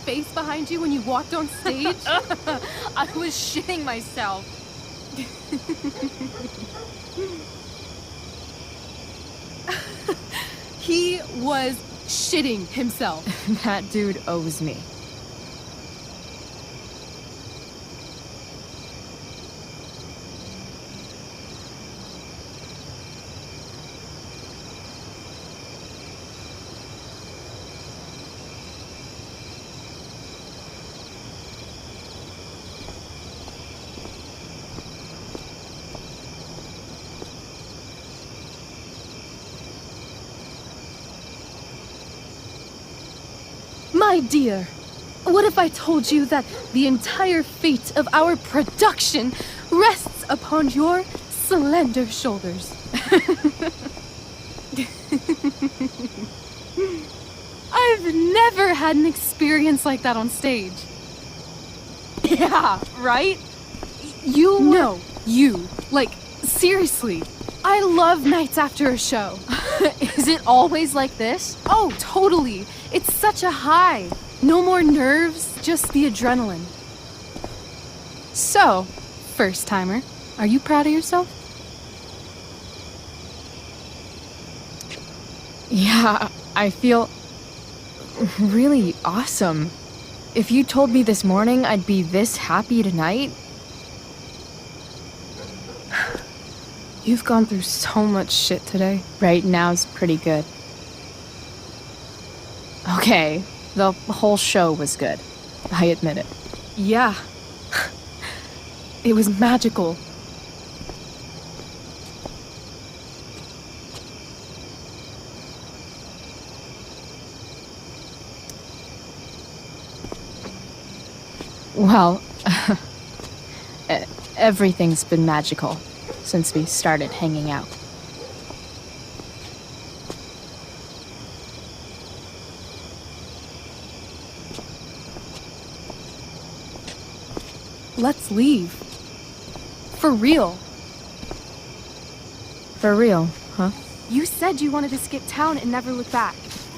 face behind you when you walked on stage? I was shitting myself. He was shitting himself. That dude owes me. My dear, what if I told you that the entire fate of our production rests upon your slender shoulders? I've never had an experience like that on stage. Yeah, right? No, you. Like, seriously. I love nights after a show. Is it always like this? Oh, totally. It's such a high. No more nerves, just the adrenaline. So, first timer, are you proud of yourself? Yeah, I feel really awesome. If you told me this morning I'd be this happy tonight. You've gone through so much shit today. Right now's pretty good. Okay, the whole show was good. I admit it. Yeah. It was magical. Well, everything's been magical since we started hanging out. Let's leave. For real. For real, huh? You said you wanted to skip town and never look back.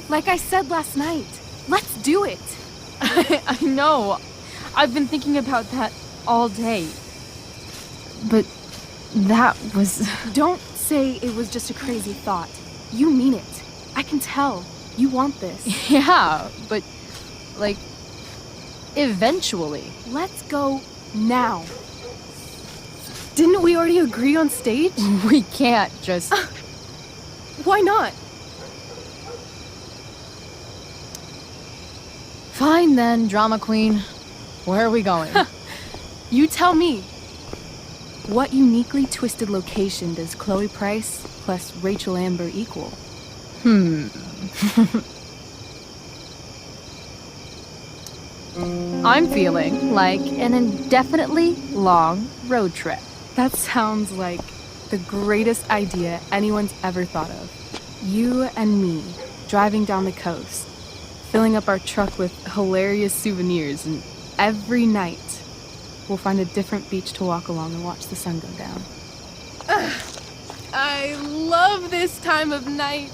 Like I said last night. Let's do it. I know. I've been thinking about that all day. But that was... Don't say it was just a crazy thought. You mean it. I can tell. You want this. Yeah, but, like, eventually. Let's go now. Didn't we already agree on stage? We can't just... Why not? Fine then, drama queen. Where are we going? You tell me. What uniquely twisted location does Chloe Price plus Rachel Amber equal? I'm feeling like an indefinitely long road trip. That sounds like the greatest idea anyone's ever thought of. You and me, driving down the coast, filling up our truck with hilarious souvenirs, and every night we'll find a different beach to walk along and watch the sun go down. I love this time of night.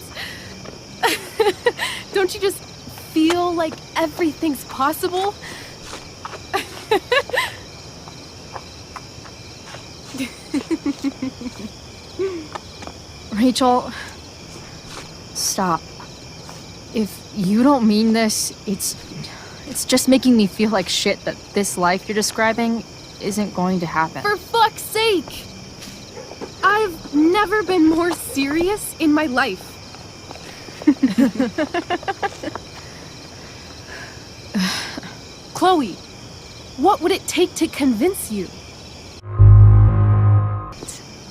Don't you just feel like everything's possible? Rachel, stop. If you don't mean this, it's just making me feel like shit that this life you're describing isn't going to happen. For fuck's sake! I've never been more serious in my life. Chloe, what would it take to convince you?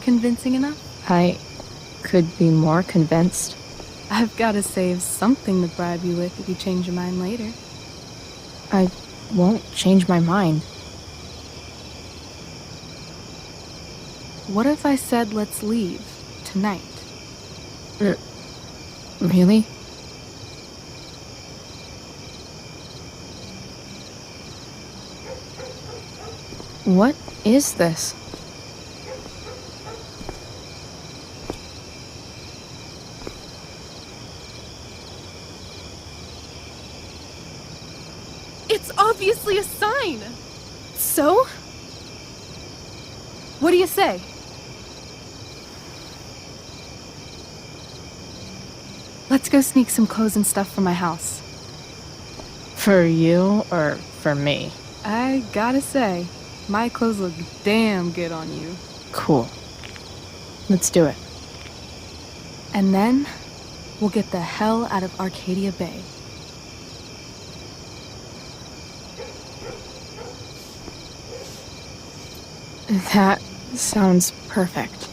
Convincing enough? I could be more convinced. I've got to save something to bribe you with if you change your mind later. I won't change my mind. What if I said let's leave tonight? Really? What is this? It's fine. So? What do you say? Let's go sneak some clothes and stuff from my house. For you or for me? I gotta say, my clothes look damn good on you. Cool. Let's do it. And then, we'll get the hell out of Arcadia Bay. That sounds perfect.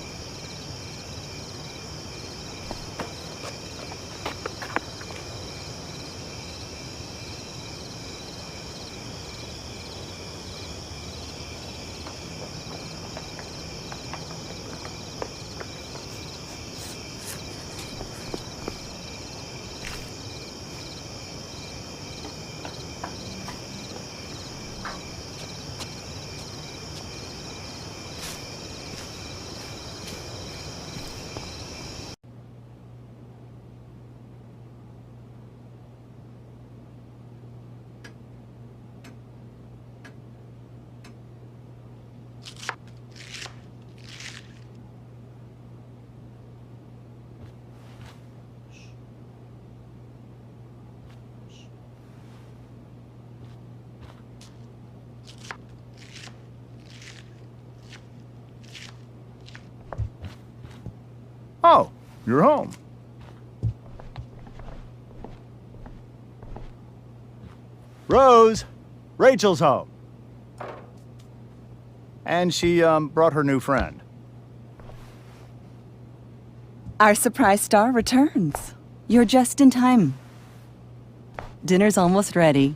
Oh, you're home. Rose, Rachel's home. And she, brought her new friend. Our surprise star returns. You're just in time. Dinner's almost ready.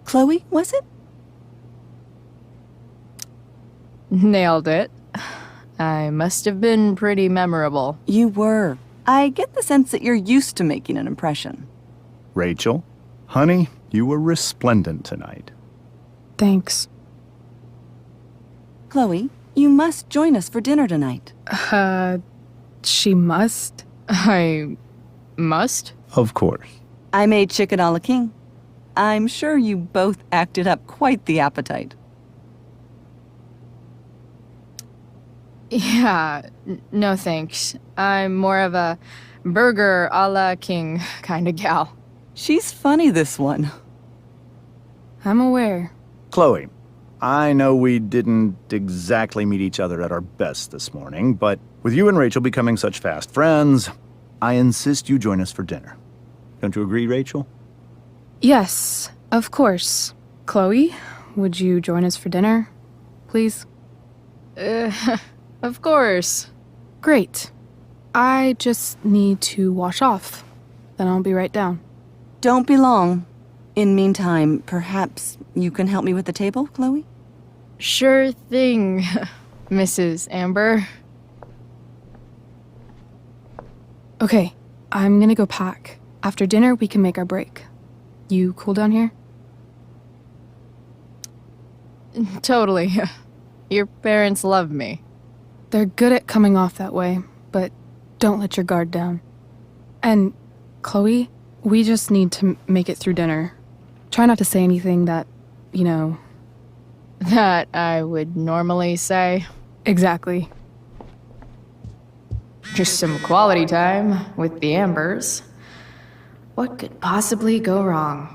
Chloe, was it? Nailed it. I must have been pretty memorable. You were. I get the sense that you're used to making an impression. Rachel, honey, you were resplendent tonight. Thanks. Chloe, you must join us for dinner tonight. She must? I must? Of course. I made chicken a la king. I'm sure you both acted up quite the appetite. Yeah, no thanks. I'm more of a burger a la king kind of gal. She's funny, this one. I'm aware. Chloe, I know we didn't exactly meet each other at our best this morning, but with you and Rachel becoming such fast friends, I insist you join us for dinner. Don't you agree, Rachel? Yes, of course. Chloe, would you join us for dinner, please? Of course. Great. I just need to wash off. Then I'll be right down. Don't be long. In meantime, perhaps you can help me with the table, Chloe? Sure thing, Mrs. Amber. Okay, I'm gonna go pack. After dinner, we can make our break. You cool down here? Totally. Your parents love me. They're good at coming off that way, but don't let your guard down. And, Chloe, we just need to make it through dinner. Try not to say anything that, That I would normally say. Exactly. Just some quality time with the Ambers. What could possibly go wrong?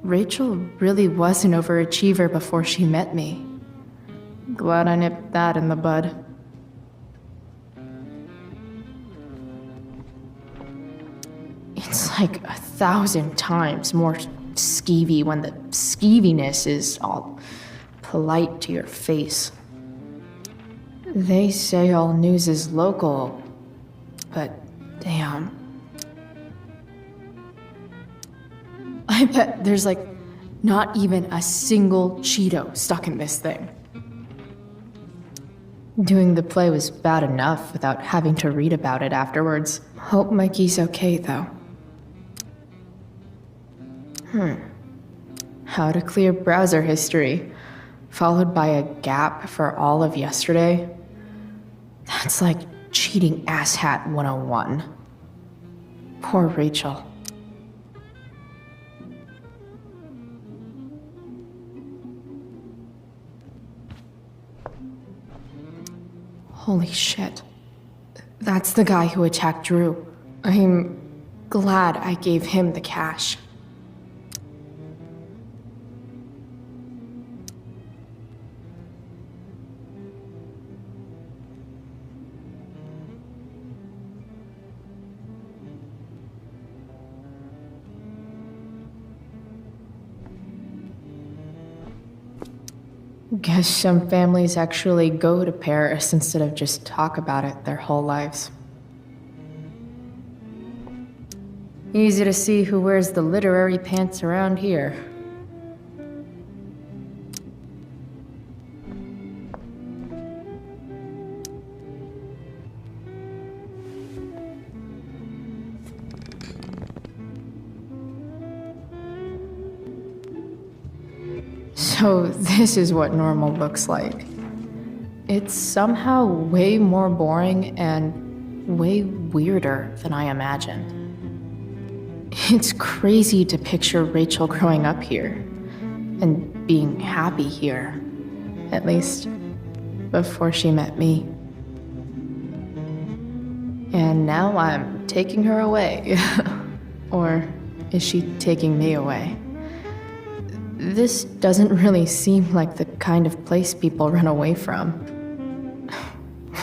Rachel really was an overachiever before she met me. Glad I nipped that in the bud. It's like 1,000 times more skeevy when the skeeviness is all polite to your face. They say all news is local, but damn. I bet there's like not even a single Cheeto stuck in this thing. Doing the play was bad enough without having to read about it afterwards. Hope Mikey's okay, though. How to clear browser history, followed by a gap for all of yesterday. That's like cheating asshat 101. Poor Rachel. Holy shit. That's the guy who attacked Drew. I'm glad I gave him the cash. Guess some families actually go to Paris instead of just talk about it their whole lives. Easy to see who wears the literary pants around here. So this is what normal looks like. It's somehow way more boring and way weirder than I imagined. It's crazy to picture Rachel growing up here and being happy here, at least before she met me. And now I'm taking her away. Or is she taking me away? This doesn't really seem like the kind of place people run away from.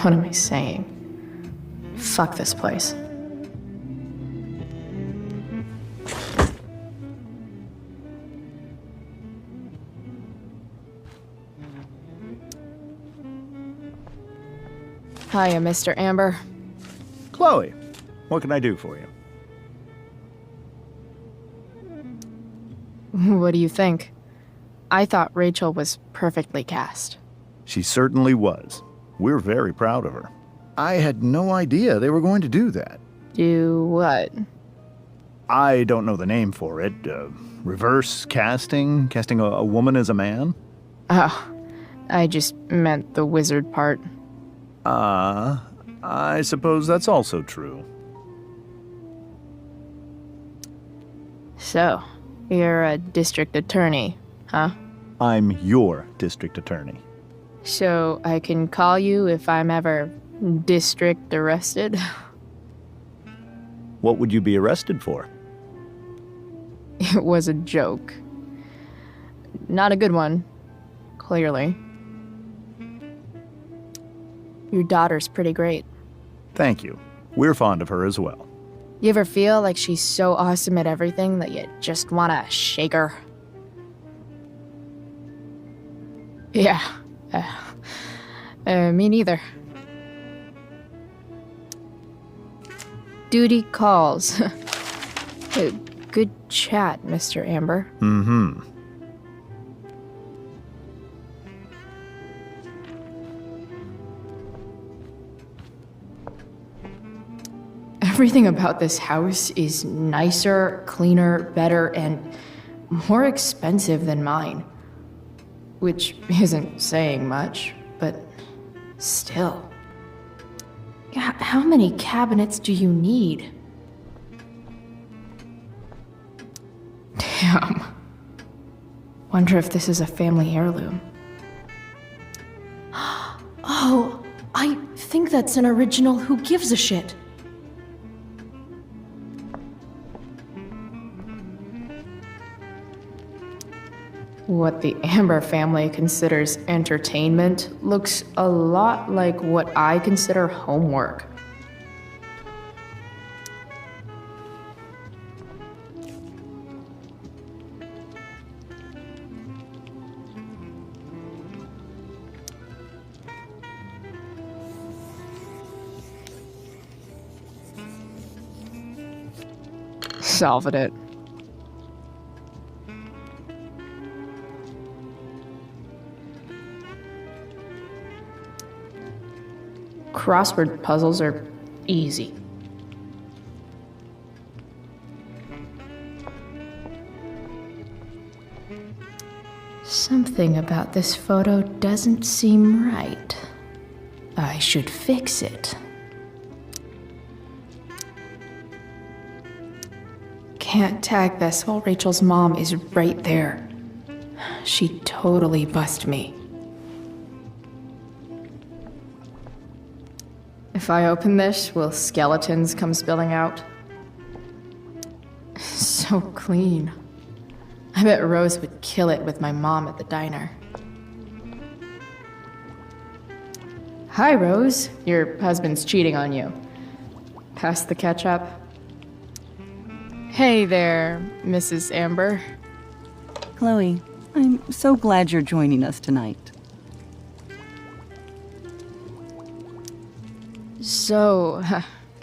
What am I saying? Fuck this place. Hiya, Mr. Amber. Chloe, what can I do for you? What do you think? I thought Rachel was perfectly cast. She certainly was. We're very proud of her. I had no idea they were going to do that. Do what? I don't know the name for it. Reverse casting? Casting a woman as a man? Oh, I just meant the wizard part. I suppose that's also true. So, you're a district attorney, huh? I'm your district attorney. So I can call you if I'm ever district arrested? What would you be arrested for? It was a joke. Not a good one, clearly. Your daughter's pretty great. Thank you. We're fond of her as well. You ever feel like she's so awesome at everything that you just wanna shake her? Yeah. Me neither. Duty calls. Good chat, Mr. Amber. Mm-hmm. Everything about this house is nicer, cleaner, better, and more expensive than mine. Which isn't saying much, but still. How many cabinets do you need? Damn. Wonder if this is a family heirloom. Oh, I think that's an original Who Gives a Shit. What the Amber family considers entertainment looks a lot like what I consider homework. Solving it. Crossword puzzles are easy. Something about this photo doesn't seem right. I should fix it. Can't tag this while Rachel's mom is right there. She'd totally bust me. If I open this, will skeletons come spilling out? So clean. I bet Rose would kill it with my mom at the diner. Hi, Rose. Your husband's cheating on you. Pass the ketchup. Hey there, Mrs. Amber. Chloe, I'm so glad you're joining us tonight. So,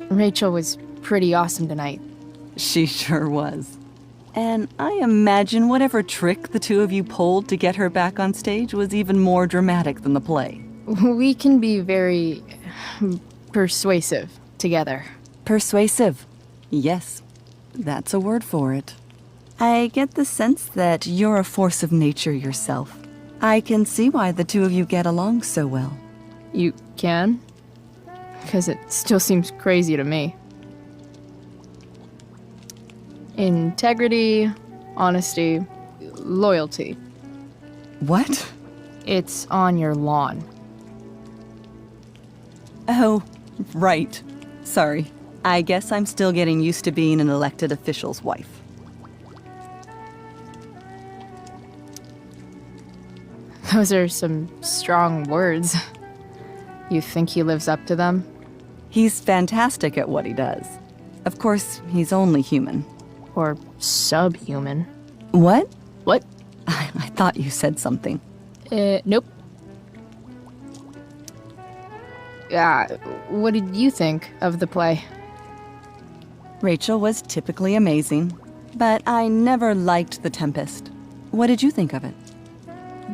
Rachel was pretty awesome tonight. She sure was. And I imagine whatever trick the two of you pulled to get her back on stage was even more dramatic than the play. We can be very persuasive together. Persuasive. Yes, that's a word for it. I get the sense that you're a force of nature yourself. I can see why the two of you get along so well. You can? Because it still seems crazy to me. Integrity, honesty, loyalty. What? It's on your lawn. Oh, right. Sorry. I guess I'm still getting used to being an elected official's wife. Those are some strong words. You think he lives up to them? He's fantastic at what he does. Of course, he's only human. Or subhuman? What? What? I thought you said something. Nope. What did you think of the play? Rachel was typically amazing, but I never liked The Tempest. What did you think of it?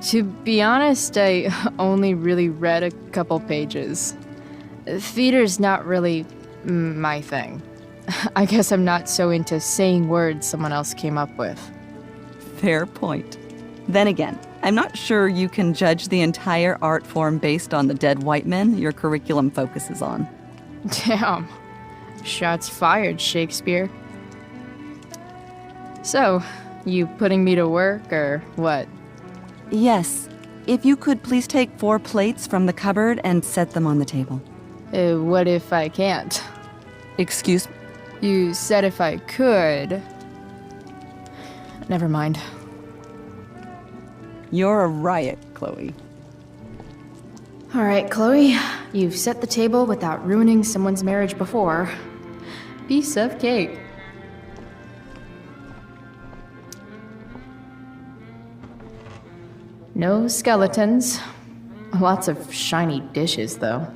To be honest, I only really read a couple pages. Theater's not really my thing. I guess I'm not so into saying words someone else came up with. Fair point. Then again, I'm not sure you can judge the entire art form based on the dead white men your curriculum focuses on. Damn. Shots fired, Shakespeare. So, you putting me to work, or what? Yes. If you could please take 4 plates from the cupboard and set them on the table. What if I can't? Excuse me? You said if I could. Never mind. You're a riot, Chloe. All right, Chloe. You've set the table without ruining someone's marriage before. Piece of cake. No skeletons. Lots of shiny dishes, though.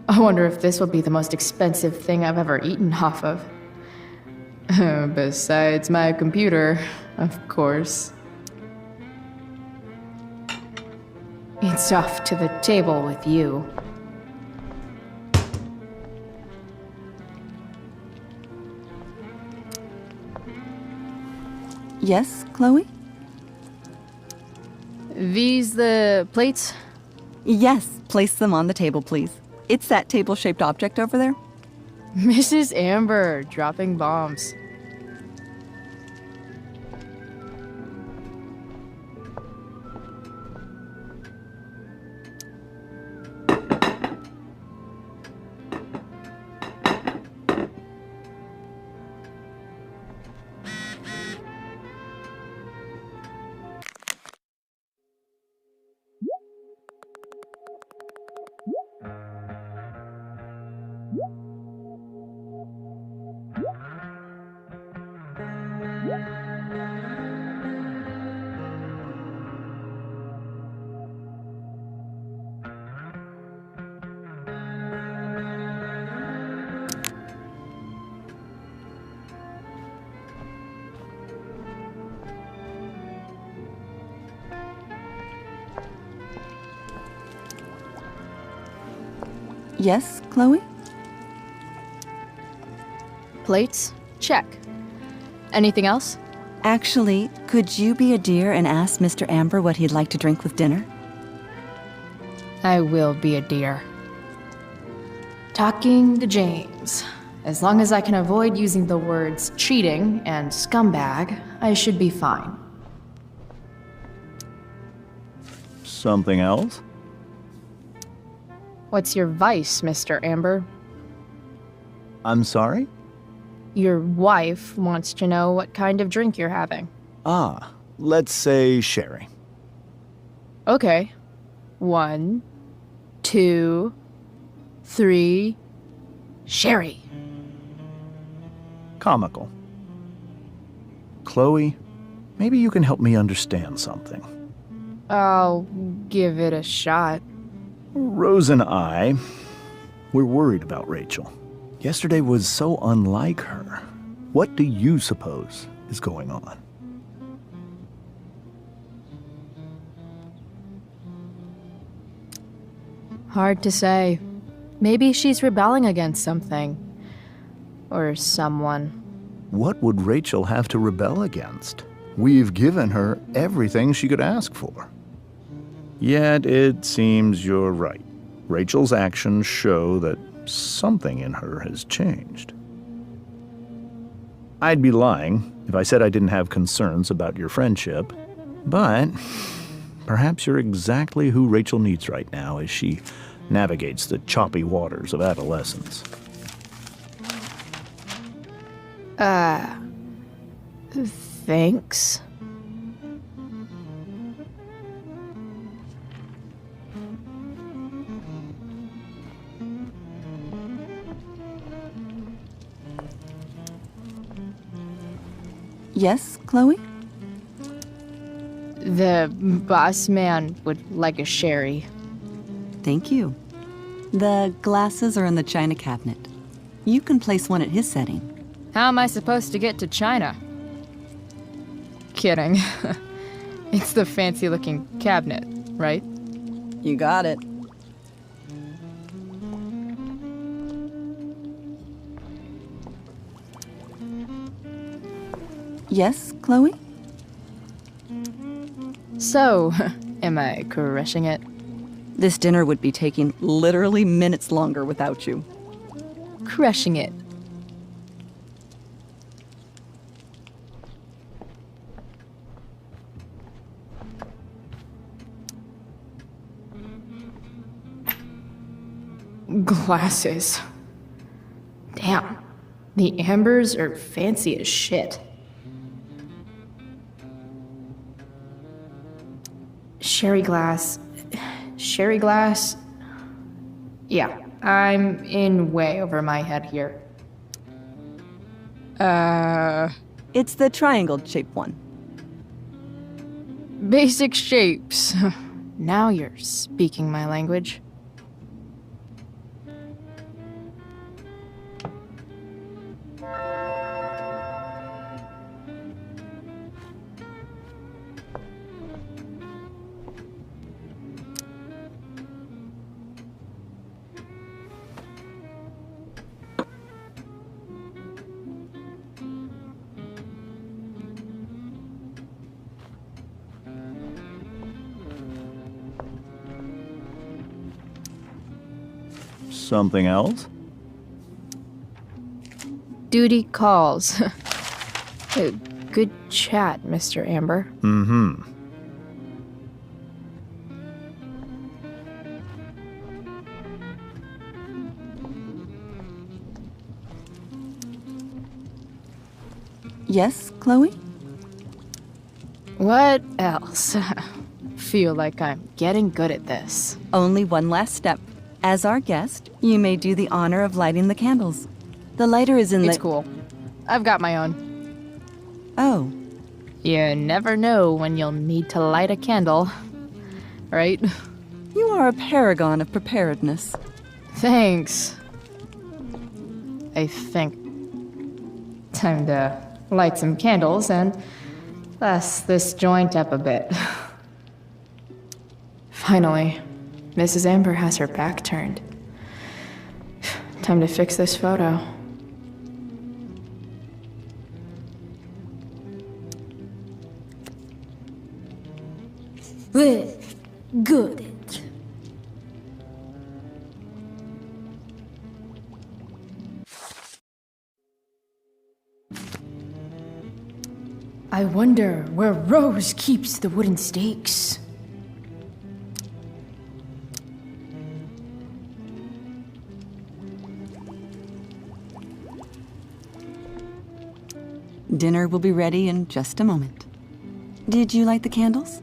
I wonder if this will be the most expensive thing I've ever eaten off of. Besides my computer, of course. It's off to the table with you. Yes, Chloe? These the plates? Yes, place them on the table, please. It's that table-shaped object over there. Mrs. Amber, dropping bombs. Yes, Chloe? Plates? Check. Anything else? Actually, could you be a dear and ask Mr. Amber what he'd like to drink with dinner? I will be a dear. Talking to James. As long as I can avoid using the words cheating and scumbag, I should be fine. Something else? What's your vice, Mr. Amber? I'm sorry? Your wife wants to know what kind of drink you're having. Ah, let's say sherry. Okay. 1, 2, 3. Sherry. Comical. Chloe, maybe you can help me understand something. I'll give it a shot. Rose and I, we're worried about Rachel. Yesterday was so unlike her. What do you suppose is going on? Hard to say. Maybe she's rebelling against something. Or someone. What would Rachel have to rebel against? We've given her everything she could ask for. Yet it seems you're right. Rachel's actions show that something in her has changed. I'd be lying if I said I didn't have concerns about your friendship, but perhaps you're exactly who Rachel needs right now as she navigates the choppy waters of adolescence. Thanks. Yes, Chloe? The boss man would like a sherry. Thank you. The glasses are in the china cabinet. You can place one at his setting. How am I supposed to get to China? Kidding. It's the fancy-looking cabinet, right? You got it. Yes, Chloe? So, am I crushing it? This dinner would be taking literally minutes longer without you. Crushing it. Glasses. Damn. The ambers are fancy as shit. Sherry glass. Sherry glass? Yeah, I'm in way over my head here. It's the triangle-shaped one. Basic shapes. Now you're speaking my language. Something else? Duty calls. Good chat, Mr. Amber. Mm-hmm. Yes, Chloe? What else? Feel like I'm getting good at this. Only one last step. As our guest, you may do the honor of lighting the candles. The lighter is in the... It's cool. I've got my own. Oh, You never know when you'll need to light a candle, right? you are a paragon of preparedness. Thanks. I think. Time to light some candles and bless this joint up a bit. Finally, Mrs. Amber has her back turned. Time to fix this photo. Well, good. I wonder where Rose keeps the wooden stakes. Dinner will be ready in just a moment. Did you light the candles?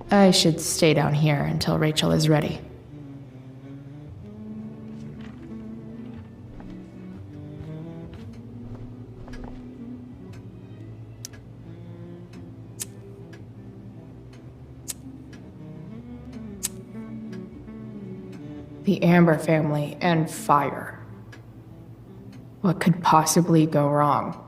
I should stay down here until Rachel is ready. The Amber family and fire. What could possibly go wrong?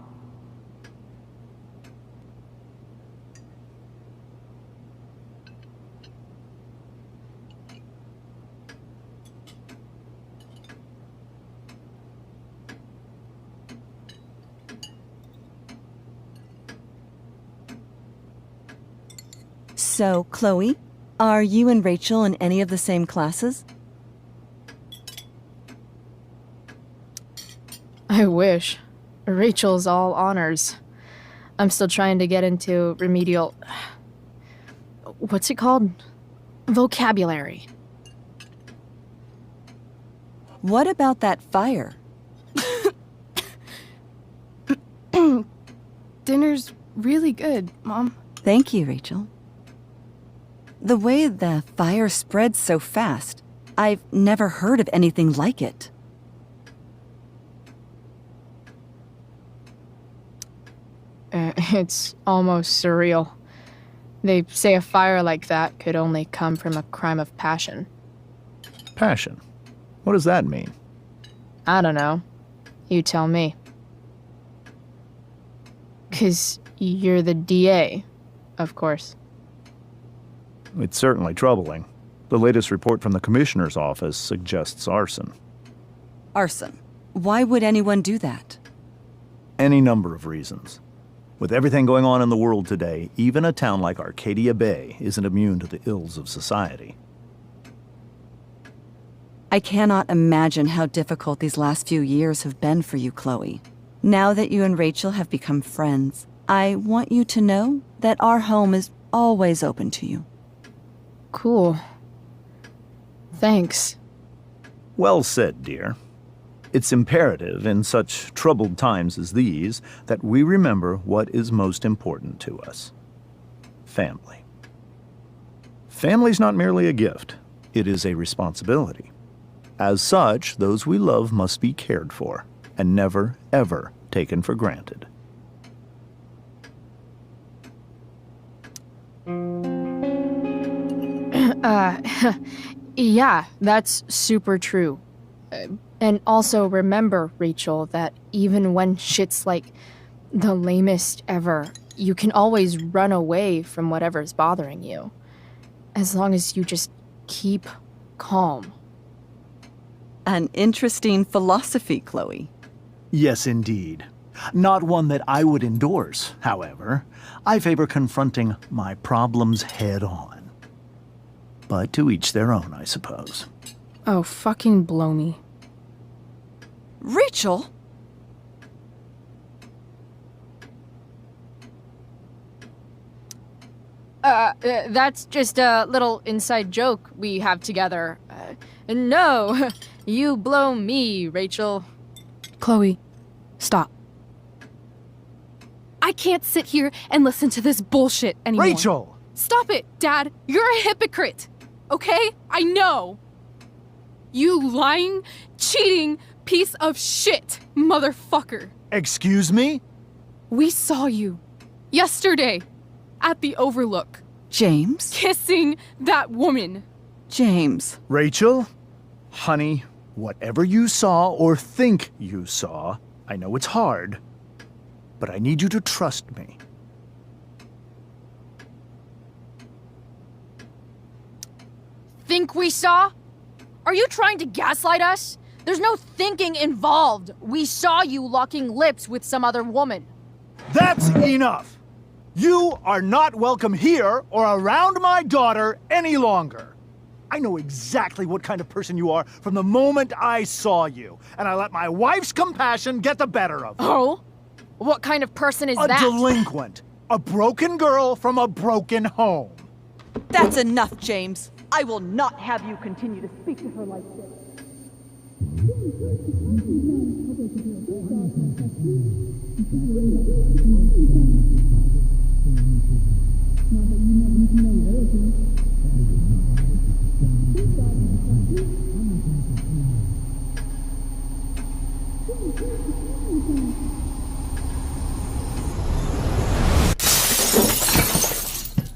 So, Chloe, are you and Rachel in any of the same classes? I wish. Rachel's all honors. I'm still trying to get into remedial... What's it called? Vocabulary. What about that fire? Dinner's really good, Mom. Thank you, Rachel. The way the fire spreads so fast, I've never heard of anything like it. It's almost surreal. They say a fire like that could only come from a crime of passion. Passion. What does that mean? I don't know. You tell me. 'Cause you're the DA, of course. It's certainly troubling. The latest report from the commissioner's office suggests arson. Arson. Why would anyone do that? Any number of reasons. With everything going on in the world today, even a town like Arcadia Bay isn't immune to the ills of society. I cannot imagine how difficult these last few years have been for you, Chloe. Now that you and Rachel have become friends, I want you to know that our home is always open to you. Cool. Thanks. Well said, dear. It's imperative in such troubled times as these that we remember what is most important to us. Family. Family's not merely a gift, it is a responsibility. As such, those we love must be cared for and never, ever taken for granted. Yeah, that's super true. And also remember, Rachel, that even when shit's like the lamest ever, you can always run away from whatever's bothering you. As long as you just keep calm. An interesting philosophy, Chloe. Yes, indeed. Not one that I would endorse, however. I favor confronting my problems head on. But to each their own, I suppose. Oh, fucking blow me. Rachel? That's just a little inside joke we have together. No, you blow me, Rachel. Chloe, stop. I can't sit here and listen to this bullshit anymore. Rachel! Stop it, Dad. You're a hypocrite. Okay? I know. You lying, cheating piece of shit, motherfucker. Excuse me? We saw you yesterday at the Overlook James? kissing that woman. James. Rachel? Honey, whatever you saw or think you saw, I know it's hard, but I need you to trust me. Think we saw? Are you trying to gaslight us? There's no thinking involved. We saw you locking lips with some other woman. That's enough! You are not welcome here or around my daughter any longer. I know exactly what kind of person you are from the moment I saw you, and I let my wife's compassion get the better of me. Oh? What kind of person is A that? delinquent. A broken girl from a broken home. That's enough, James. I will not have you continue to speak to her like this.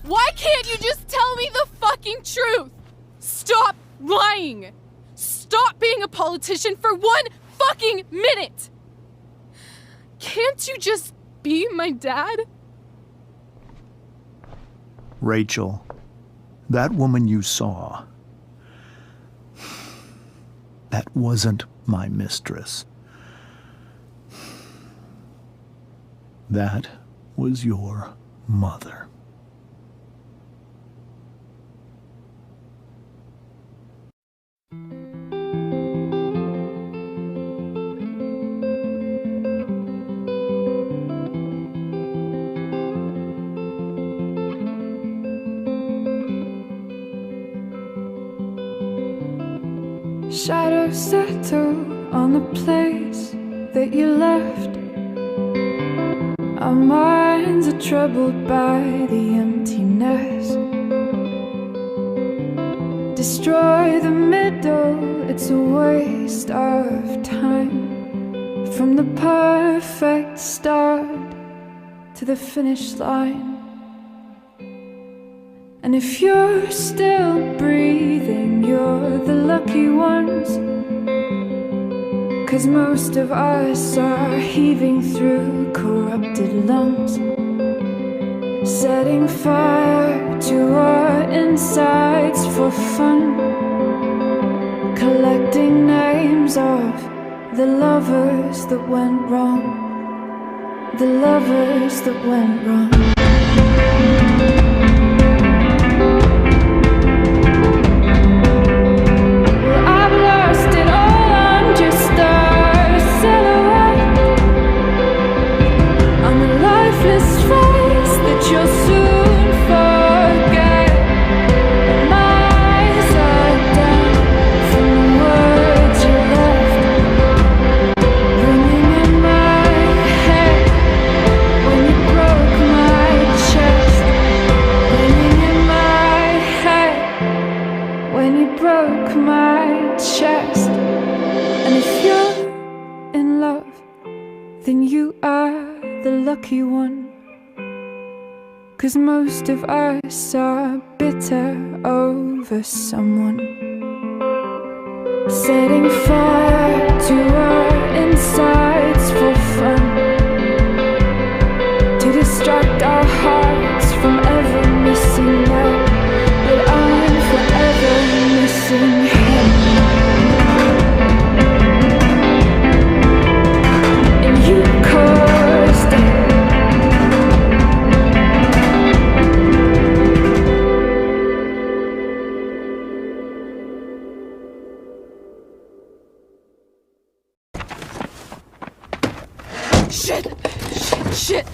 Why can't you just tell me the fucking truth? Stop lying! Stop being a politician for 1 fucking minute! Can't you just be my dad? Rachel, that woman you saw, that wasn't my mistress. That was your mother. Shadows settle on the place that you left. Our minds are troubled by the emptiness. Destroy the middle, it's a waste of time. From the perfect start to the finish line. And if you're still breathing, you're the lucky ones. 'Cause most of us are heaving through corrupted lungs, setting fire to our insides for fun, collecting names of the lovers that went wrong, the lovers that went wrong. Then you are the lucky one. 'Cause most of us are bitter over someone, setting fire to our insides for fun, to distract our hearts from ever missing that. But I'm forever missing him. You caused it. Shit!